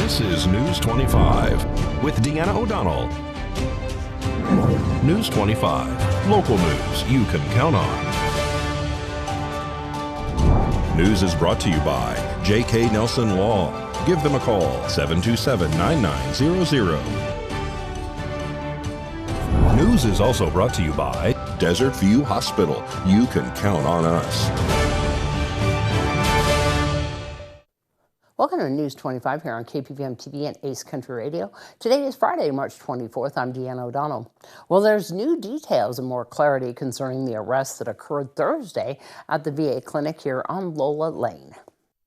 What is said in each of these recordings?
This is News 25 with Deanna O'Donnell. News 25, local news you can count on. News is brought to you by J.K. Nelson Law. Give them a call, 727-9900. News is also brought to you by Desert View Hospital. You can count on us. Welcome to News 25 here on KPVM TV and Ace Country Radio. Today is Friday, March 24th. I'm Deanna O'Donnell. Well, there's new details and more clarity concerning the arrest that occurred Thursday at the VA clinic here on Lola Lane.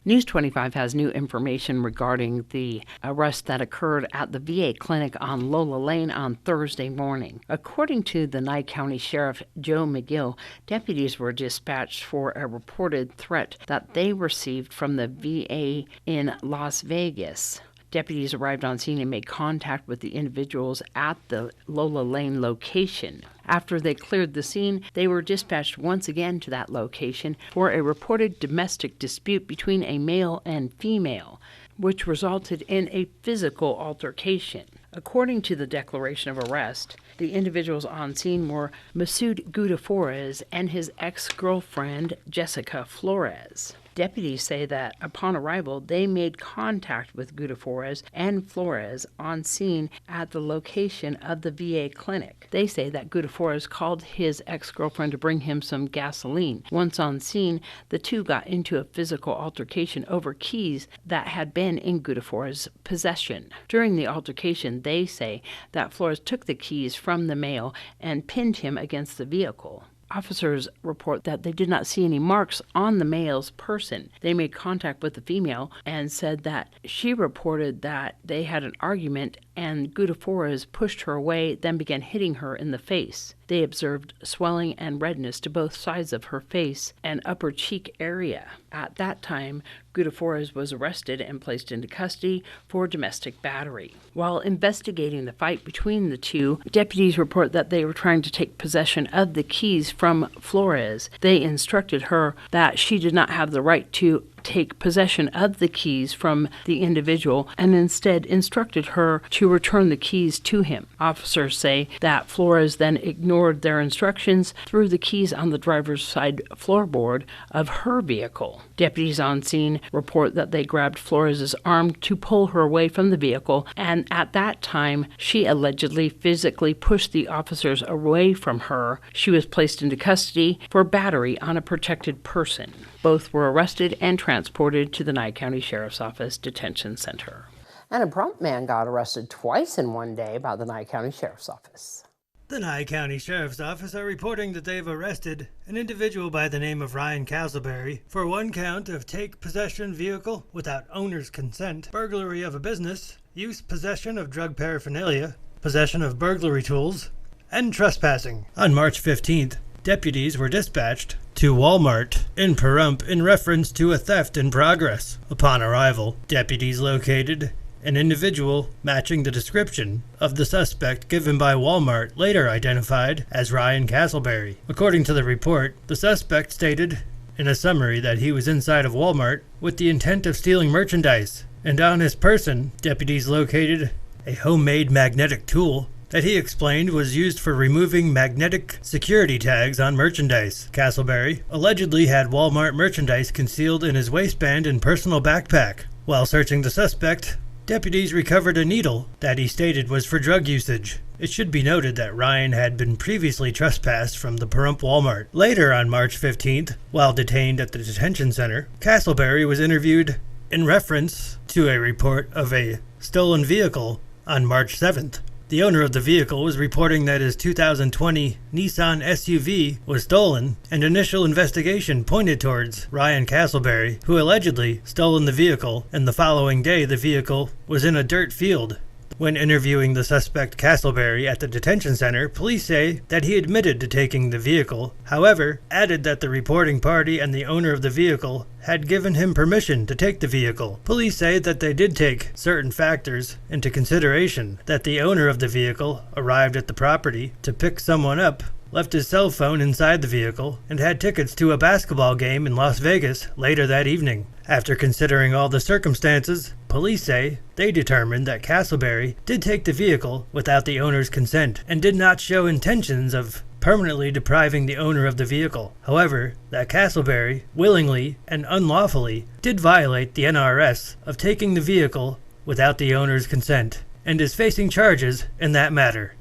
News 25 has new information regarding the arrest that occurred at the VA clinic on Lola Lane on Thursday morning. According to the Nye County Sheriff Joe McGill, deputies were dispatched for a reported threat that they received from the VA in Las Vegas. Deputies arrived on scene and made contact with the individuals at the Lola Lane location. After they cleared the scene, they were dispatched once again to that location for a reported domestic dispute between a male and female, which resulted in a physical altercation. According to the declaration of arrest, the individuals on scene were Masood Gudafores and his ex-girlfriend, Jessica Flores. Deputies say that upon arrival, they made contact with Gudafores and Flores on scene at the location of the VA clinic. They say that Gudafores called his ex-girlfriend to bring him some gasoline. Once on scene, the two got into a physical altercation over keys that had been in Gudafores' possession. During the altercation, they say that Flores took the keys from the male and pinned him against the vehicle. Officers report that they did not see any marks on the male's person. They made contact with the female and said that she reported that they had an argument and Gudafores pushed her away, then began hitting her in the face. They observed swelling and redness to both sides of her face and upper cheek area. At that time, Gudafores was arrested and placed into custody for domestic battery. While investigating the fight between the two, deputies report that they were trying to take possession of the keys from Flores. They instructed her that she did not have the right to take possession of the keys from the individual and instead instructed her to return the keys to him. Officers say that Flores then ignored their instructions, threw the keys on the driver's side floorboard of her vehicle. Deputies on scene report that they grabbed Flores' arm to pull her away from the vehicle, and at that time, she allegedly physically pushed the officers away from her. She was placed into custody for battery on a protected person. Both were arrested and transported to the Nye County Sheriff's Office Detention Center. And a prompt man got arrested twice in one day by the Nye County Sheriff's Office. The Nye County Sheriff's Office are reporting that they've arrested an individual by the name of Ryan Castleberry for one count of take possession vehicle without owner's consent, burglary of a business, use possession of drug paraphernalia, possession of burglary tools, and trespassing. On March 15th, deputies were dispatched to Walmart in Pahrump in reference to a theft in progress. Upon arrival, deputies located an individual matching the description of the suspect given by Walmart, later identified as Ryan Castleberry. According to the report, the suspect stated in a summary that he was inside of Walmart with the intent of stealing merchandise, and on his person, deputies located a homemade magnetic tool that he explained was used for removing magnetic security tags on merchandise. Castleberry allegedly had Walmart merchandise concealed in his waistband and personal backpack. While searching the suspect, deputies recovered a needle that he stated was for drug usage. It should be noted that Ryan had been previously trespassed from the Pahrump Walmart. Later on March 15th, while detained at the detention center, Castleberry was interviewed in reference to a report of a stolen vehicle on March 7th. The owner of the vehicle was reporting that his 2020 Nissan SUV was stolen, and initial investigation pointed towards Ryan Castleberry, who allegedly stolen the vehicle, and the following day the vehicle was in a dirt field. When interviewing the suspect Castleberry at the detention center, police say that he admitted to taking the vehicle, however, added that the reporting party and the owner of the vehicle had given him permission to take the vehicle. Police say that they did take certain factors into consideration, that the owner of the vehicle arrived at the property to pick someone up left his cell phone inside the vehicle and had tickets to a basketball game in Las Vegas later that evening. After considering all the circumstances, police say they determined that Castleberry did take the vehicle without the owner's consent and did not show intentions of permanently depriving the owner of the vehicle. However, that Castleberry willingly and unlawfully did violate the NRS of taking the vehicle without the owner's consent and is facing charges in that matter.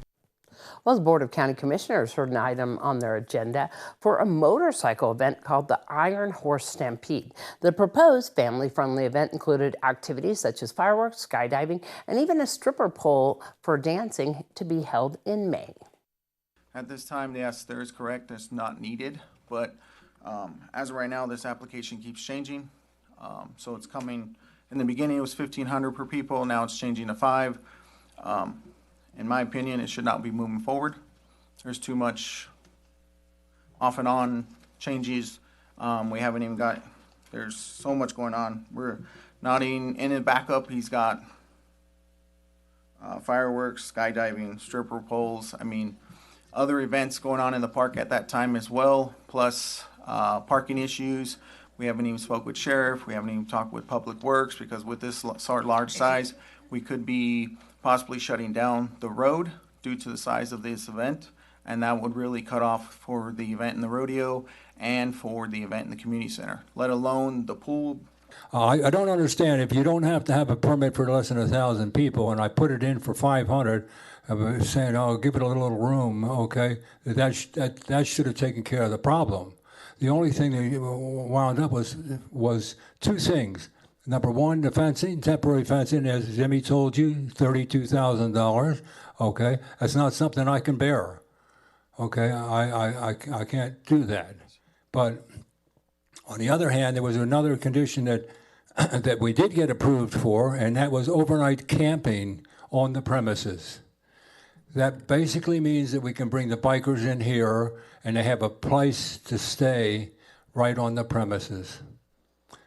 Well, the Board of County Commissioners heard an item on their agenda for a motorcycle event called the Iron Horse Stampede. The proposed family-friendly event included activities such as fireworks, skydiving, and even a stripper pole for dancing to be held in May. At this time, yes, there is correct. It's not needed, but as of right now, this application keeps changing. So it's coming. In the beginning, it was $1,500 per people. Now it's changing to $5,000. In my opinion, it should not be moving forward. There's too much off and on changes. We haven't even got, there's so much going on. We're not even in a backup. He's got fireworks, skydiving, stripper poles. I mean, other events going on in the park at that time as well, plus parking issues. We haven't even spoke with sheriff. We haven't even talked with public works, because with this sort of large size, we could be possibly shutting down the road due to the size of this event, and that would really cut off for the event in the rodeo and for the event in the community center, let alone the pool. I don't understand. If you don't have to have a permit for less than 1,000 people, and I put it in for 500, I'm saying, oh, give it a little room, okay? That should have taken care of the problem. The only thing that wound up was two things. Number one, the fencing, temporary fencing, as Jimmy told you, $32,000. Okay, that's not something I can bear. Okay, I can't do that. But on the other hand, there was another condition that that we did get approved for, and that was overnight camping on the premises. That basically means that we can bring the bikers in here and they have a place to stay right on the premises.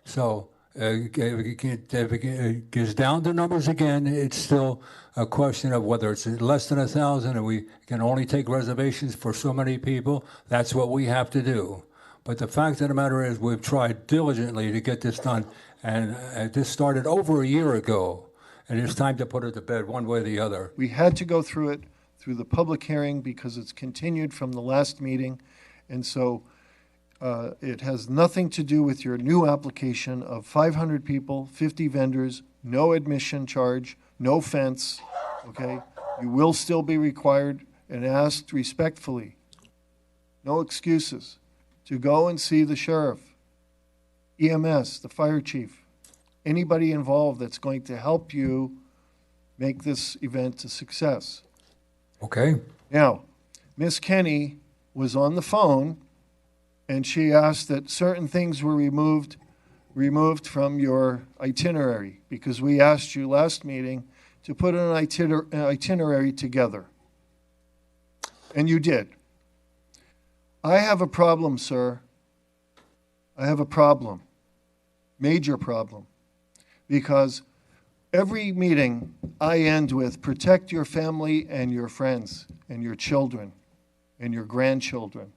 So if it gets down to numbers again, it's still a question of whether it's less than 1,000 and we can only take reservations for so many people. That's what we have to do. But the fact of the matter is, we've tried diligently to get this done, and this started over a year ago, and it's time to put it to bed one way or the other. We had to go through it through the public hearing because it's continued from the last meeting, and so it has nothing to do with your new application of 500 people, 50 vendors, no admission charge, no fence, okay? You will still be required and asked respectfully, no excuses, to go and see the sheriff, EMS, the fire chief, anybody involved that's going to help you make this event a success. Okay. Now, Miss Kenny was on the phone, and she asked that certain things were removed from your itinerary, because we asked you last meeting to put an itinerary together. And you did. I have a problem, sir. I have a problem, major problem, because every meeting I end with, protect your family and your friends and your children and your grandchildren.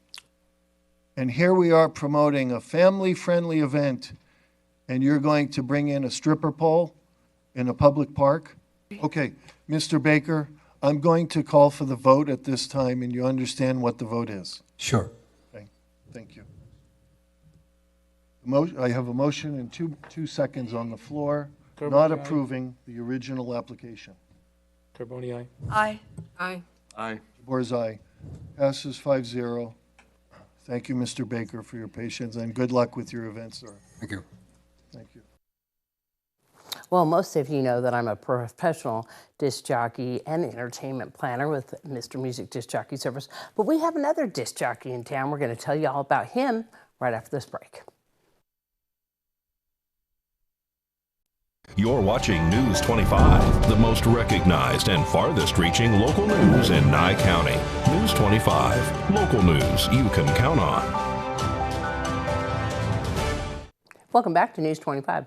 And here we are promoting a family-friendly event, and you're going to bring in a stripper pole in a public park? Okay, Mr. Baker, I'm going to call for the vote at this time, and you understand what the vote is. Sure. Thank you. I have a motion in two seconds on the floor, not approving the original application. Carboni, aye. Aye. Aye. Aye. DeBoer's aye. Passes 5-0. Thank you, Mr. Baker, for your patience, and good luck with your event, sir. Thank you. Thank you. Well, most of you know that I'm a professional disc jockey and entertainment planner with Mr. Music Disc Jockey Service, but we have another disc jockey in town. We're going to tell you all about him right after this break. You're watching News 25, the most recognized and farthest-reaching local news in Nye County. News 25, local news you can count on. Welcome back to News 25.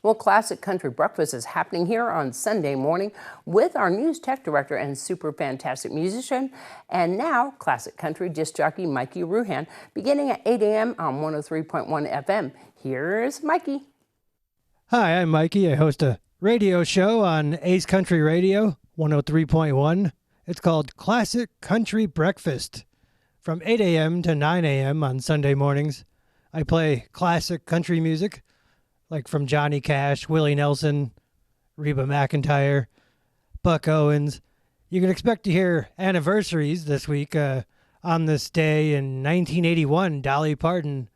Well, Classic Country Breakfast is happening here on Sunday morning with our news tech director and super fantastic musician, and now Classic Country disc jockey Mikey Ruhan, beginning at 8 a.m. on 103.1 FM. Here's Mikey. Hi, I'm Mikey. I host a radio show on Ace Country Radio, 103.1. It's called Classic Country Breakfast. From 8 a.m. to 9 a.m. on Sunday mornings, I play classic country music, like from Johnny Cash, Willie Nelson, Reba McEntire, Buck Owens. You can expect to hear anniversaries this week. On this day in 1981, Dolly Parton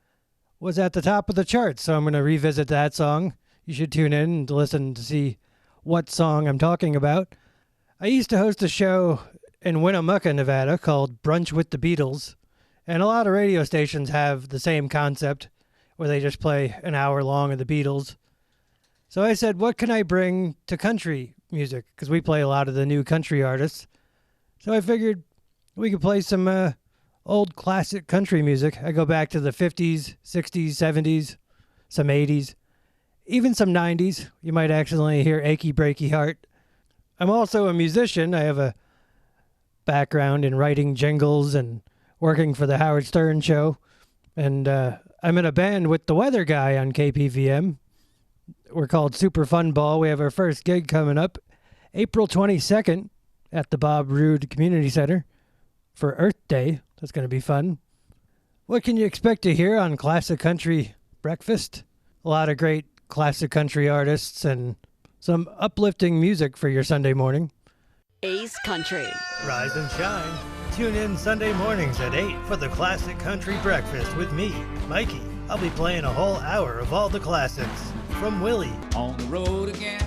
was at the top of the charts, so I'm going to revisit that song. You should tune in and listen to see what song I'm talking about. I used to host a show in Winnemucca, Nevada, called Brunch with the Beatles, and a lot of radio stations have the same concept, where they just play an hour long of the Beatles. So I said, what can I bring to country music? Because we play a lot of the new country artists. So I figured we could play some old classic country music. I go back to the 50s, 60s, 70s, some 80s, even some 90s. You might accidentally hear Achy Breaky Heart. I'm also a musician. I have a background in writing jingles and working for the Howard Stern Show. And I'm in a band with the weather guy on KPVM. We're called Super Fun Ball. We have our first gig coming up April 22nd at the Bob Roode Community Center for Earth Day. That's going to be fun. What can you expect to hear on Classic Country Breakfast? A lot of great classic country artists and some uplifting music for your Sunday morning. Ace Country. Rise and shine. Tune in Sunday mornings at 8 for the Classic Country Breakfast with me, Mikey. I'll be playing a whole hour of all the classics. From Willie. On the road again.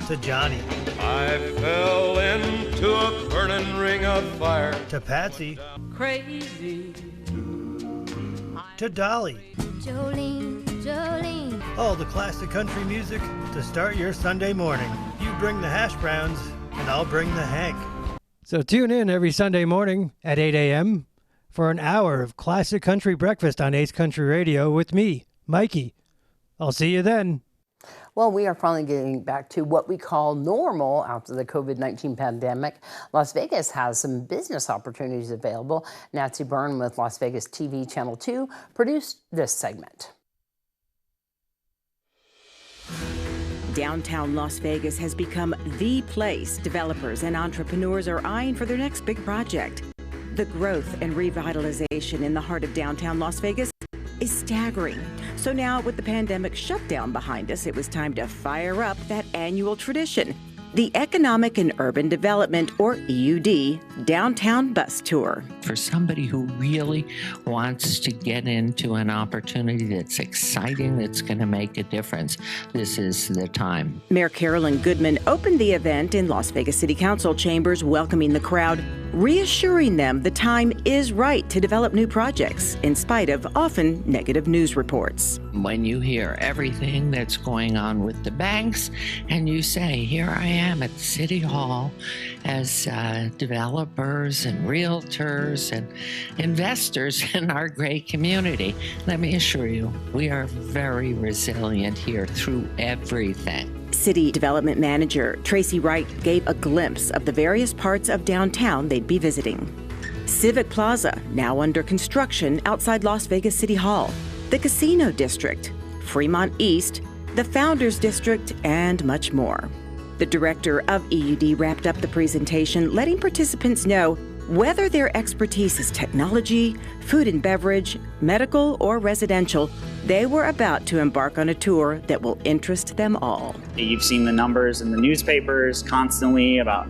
To Johnny. I fell into a burning ring of fire. To Patsy. Crazy. To Dolly. Jolene, Jolene. All the classic country music to start your Sunday morning. You bring the hash browns, and I'll bring the Hank. So tune in every Sunday morning at 8 a.m. for an hour of classic country breakfast on Ace Country Radio with me, Mikey. I'll see you then. Well, we are finally getting back to what we call normal after the COVID-19 pandemic. Las Vegas has some business opportunities available. Nancy Byrne with Las Vegas TV Channel 2 produced this segment. Downtown Las Vegas has become the place developers and entrepreneurs are eyeing for their next big project. The growth and revitalization in the heart of downtown Las Vegas is staggering. So now, with the pandemic shutdown behind us, it was time to fire up that annual tradition, the Economic and Urban Development, or EUD, Downtown Bus Tour. For somebody who really wants to get into an opportunity that's exciting, that's going to make a difference, this is the time. Mayor Carolyn Goodman opened the event in Las Vegas City Council chambers, welcoming the crowd, reassuring them the time is right to develop new projects, in spite of often negative news reports. When you hear everything that's going on with the banks, and you say, here I am at City Hall as developers and realtors and investors in our great community, let me assure you, we are very resilient here through everything. City Development Manager Tracy Wright gave a glimpse of the various parts of downtown they'd be visiting. Civic Plaza, now under construction outside Las Vegas City Hall, the Casino District, Fremont East, the Founders District, and much more. The director of EUD wrapped up the presentation, letting participants know whether their expertise is technology, food and beverage, medical, or residential, they were about to embark on a tour that will interest them all. You've seen the numbers in the newspapers constantly about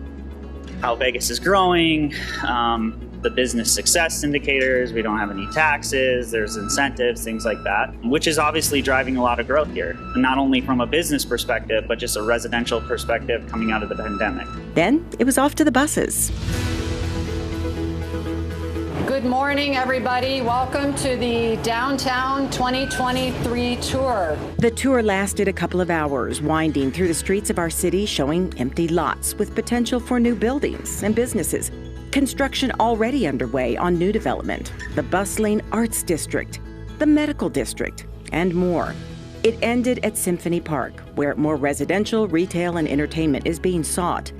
how Vegas is growing, the business success indicators, we don't have any taxes, there's incentives, things like that, which is obviously driving a lot of growth here. And not only from a business perspective, but just a residential perspective coming out of the pandemic. Then it was off to the buses. Good morning, everybody. Welcome to the Downtown 2023 tour. The tour lasted a couple of hours, winding through the streets of our city, showing empty lots with potential for new buildings and businesses. Construction already underway on new development, the bustling Arts District, the Medical District, and more. It ended at Symphony Park, where more residential, retail, and entertainment is being sought.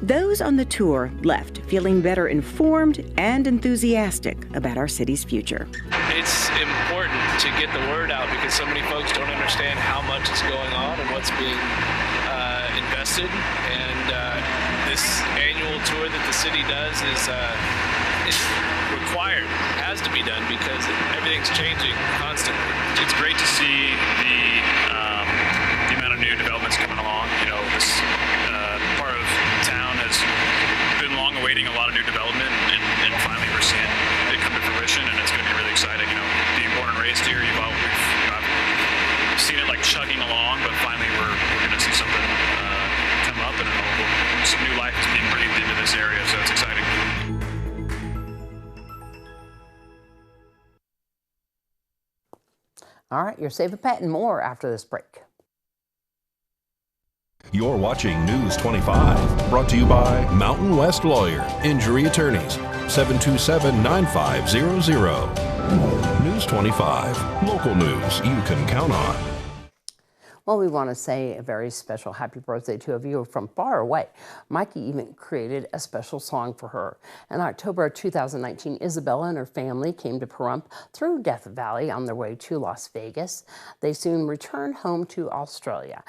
Those on the tour left feeling better informed and enthusiastic about our city's future. It's important to get the word out because so many folks don't understand how much is going on and what's being invested. And this annual tour that the city does is required, has to be done because everything's changing constantly. It's great to see the amount of new developments coming along. You know, this part of town has been long awaiting a lot of new development, and finally we're seeing it come to fruition, and it's going to be really exciting. You know, being born and raised here, we've seen it like chugging along, but finally we're going to see something come up, and some new life is being breathed into this area, so it's exciting. All right, your Save a Pet and more after this break. You're watching News 25, brought to you by Mountain West Lawyer, Injury Attorneys, 727-9500. News 25, local news you can count on. Well, we want to say a very special happy birthday to a viewer from far away. Mikey even created a special song for her. In October of 2019, Isabella and her family came to Pahrump through Death Valley on their way to Las Vegas. They soon returned home to Australia.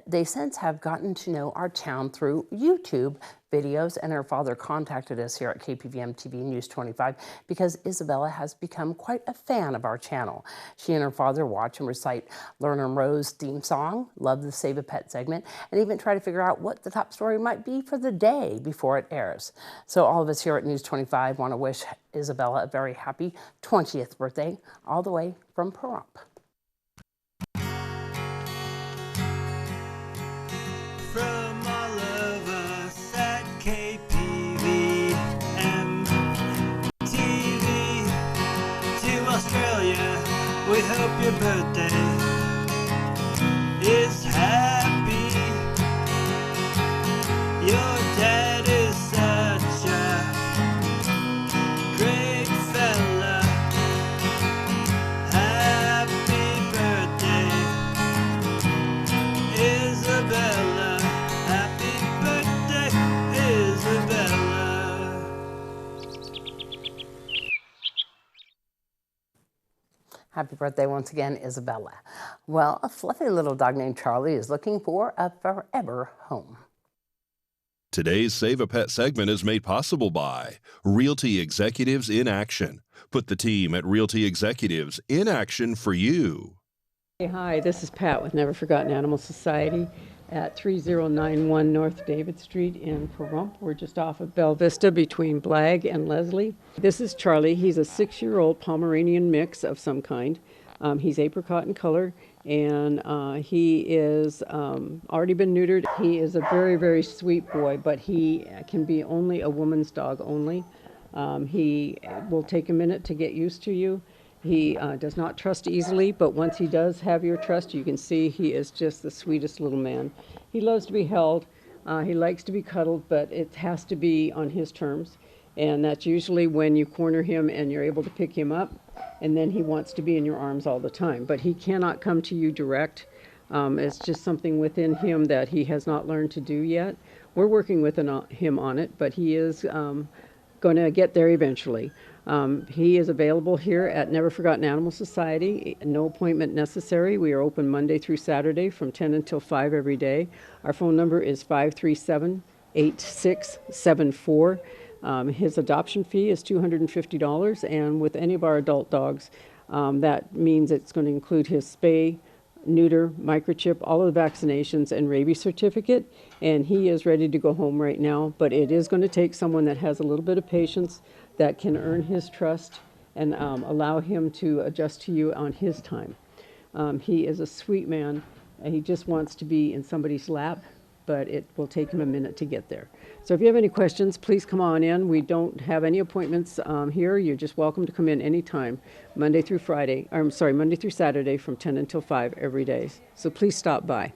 They since have gotten to know our town through YouTube videos, and her father contacted us here at KPVM TV News 25 because Isabella has become quite a fan of our channel. She and her father watch and recite Lerner and Rowe's theme song, love the Save a Pet segment, and even try to figure out what the top story might be for the day before it airs. So all of us here at News 25 want to wish Isabella a very happy 20th birthday, all the way from Pahrump. From all of us at KPVM TV to Australia, we hope your birthday is happy. Your dad is such a great fella. Happy birthday, Isabella. Happy birthday, Isabella. Happy birthday once again, Isabella. Well, a fluffy little dog named Charlie is looking for a forever home. Today's Save a Pet segment is made possible by Realty Executives in Action. Put the team at Realty Executives in action for you. Hey, hi, this is Pat with Never Forgotten Animal Society at 3091 North David Street in Pahrump. We're just off of Belle Vista between Blag and Leslie. This is Charlie. He's a 6-year-old Pomeranian mix of some kind. He's apricot in color, and he is already been neutered. He is a very, very sweet boy, but he can be only a woman's dog only. He will take a minute to get used to you. He does not trust easily, but once he does have your trust, you can see he is just the sweetest little man. He loves to be held. He likes to be cuddled, but it has to be on his terms. And that's usually when you corner him and you're able to pick him up, and then he wants to be in your arms all the time. But he cannot come to you direct. It's just something within him that he has not learned to do yet. We're working with him on it, but he is going to get there eventually. He is available here at Never Forgotten Animal Society. No appointment necessary. We are open Monday through Saturday from 10 until 5 every day. Our phone number is 537-8674. His adoption fee is $250, and with any of our adult dogs, that means it's going to include his spay, neuter, microchip, all of the vaccinations, and rabies certificate. And he is ready to go home right now, but it is going to take someone that has a little bit of patience, that can earn his trust and allow him to adjust to you on his time. He is a sweet man. He just wants to be in somebody's lap, but it will take him a minute to get there. So if you have any questions, please come on in. We don't have any appointments here. You're just welcome to come in anytime, Monday through Saturday from 10 until 5 every day. So please stop by.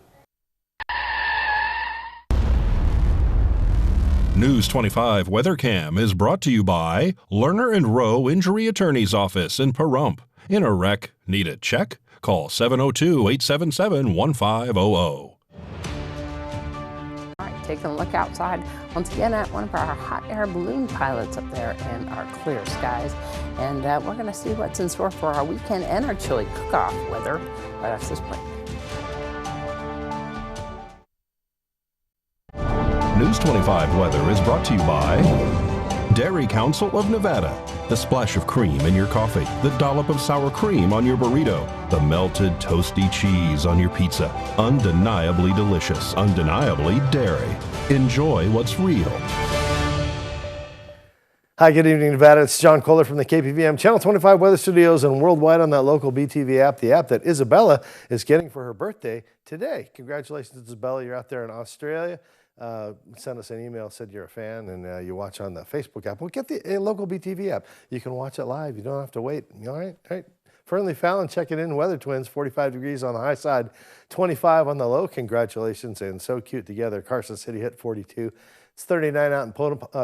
News 25 Weather Cam is brought to you by Lerner and Rowe Injury Attorney's Office in Pahrump. In a wreck, need a check? Call 702-877-1500. All right, taking a look outside once again at one of our hot air balloon pilots up there in our clear skies. And we're going to see what's in store for our weekend and our chili cook-off weather right after this break. News 25 weather is brought to you by Dairy Council of Nevada. The splash of cream in your coffee, the dollop of sour cream on your burrito, the melted toasty cheese on your pizza. Undeniably delicious, undeniably dairy. Enjoy what's real. Hi, good evening, Nevada. It's John Kohler from the KPVM Channel 25 Weather Studios and worldwide on that local BTV app, the app that Isabella is getting for her birthday today. Congratulations, Isabella. You're out there in Australia. Send us an email, said you're a fan, and you watch on the Facebook app. Well, get the local BTV app. You can watch it live. You don't have to wait. All right? All right. Fernley Fallon checking in. Weather Twins, 45 degrees on the high side, 25 on the low. Congratulations, and so cute together. Carson City hit 42. It's 39 out in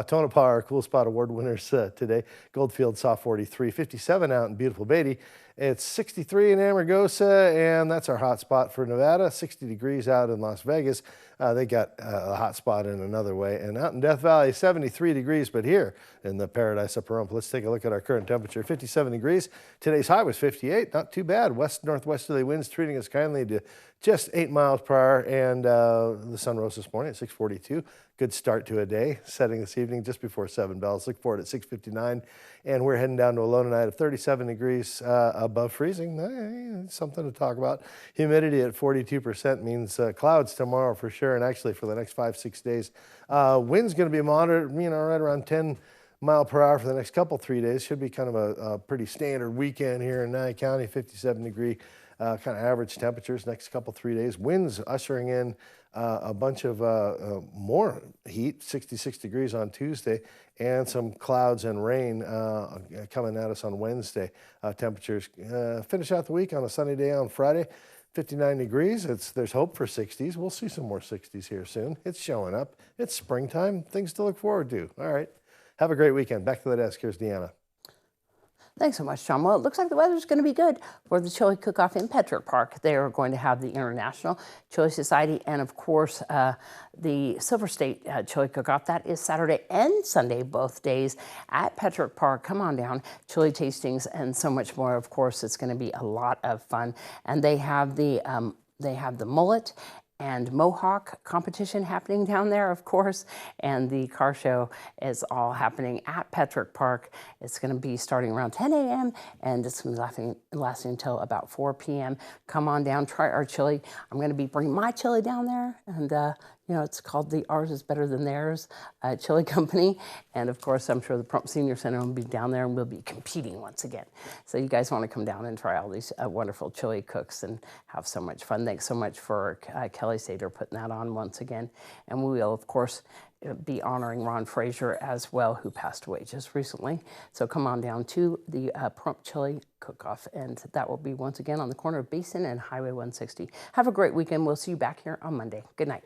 Tonopah, our Cool Spot Award winners today. Goldfield saw 43, 57 out in beautiful Beatty. It's 63 in Amargosa, and that's our hot spot for Nevada. 60 degrees out in Las Vegas. They got a hot spot in another way. And out in Death Valley, 73 degrees, but here in the paradise of Pahrump, let's take a look at our current temperature. 57 degrees. Today's high was 58. Not too bad. West-northwesterly winds treating us kindly to just 8 miles per hour, and the sun rose this morning at 6:42. Good start to a day, setting this evening just before 7 bells. Look for it at 6:59, and we're heading down to a low tonight of 37 degrees above freezing. Something to talk about. Humidity at 42% means clouds tomorrow for sure, and actually for the next 5-6 days. Wind's going to be moderate, right around 10 mile per hour for the next couple 3 days. Should be kind of a pretty standard weekend here in Nye County. 57 degree kind of average temperatures next couple 3 days. Winds ushering in a bunch of more heat, 66 degrees on Tuesday, and some clouds and rain coming at us on Wednesday. Temperatures finish out the week on a sunny day on Friday. 59 degrees. There's hope for 60s. We'll see some more 60s here soon. It's showing up. It's springtime. Things to look forward to. All right. Have a great weekend. Back to the desk. Here's Deanna. Thanks so much, John. Well, it looks like the weather's going to be good for the chili cook-off in Petrick Park. They are going to have the International Chili Society and, of course, the Silver State Chili Cook-Off. That is Saturday and Sunday, both days at Petrick Park. Come on down. Chili tastings and so much more. Of course, it's going to be a lot of fun. And they have the mullet and Mohawk competition happening down there, of course, and the car show is all happening at Petrick Park. It's going to be starting around 10 a.m. and it's going to be lasting until about 4 p.m. Come on down, try our chili. I'm going to be bringing my chili down there, and it's called the Ours is Better Than Theirs Chili Company. And of course, I'm sure the Pahrump Senior Center will be down there and we'll be competing once again. So you guys want to come down and try all these wonderful chili cooks and have so much fun. Thanks so much for Kelly Sater putting that on once again. And we will, of course, be honoring Ron Frazier as well, who passed away just recently. So come on down to the Pahrump Chili Cook-Off, and that will be once again on the corner of Basin and Highway 160. Have a great weekend. We'll see you back here on Monday. Good night.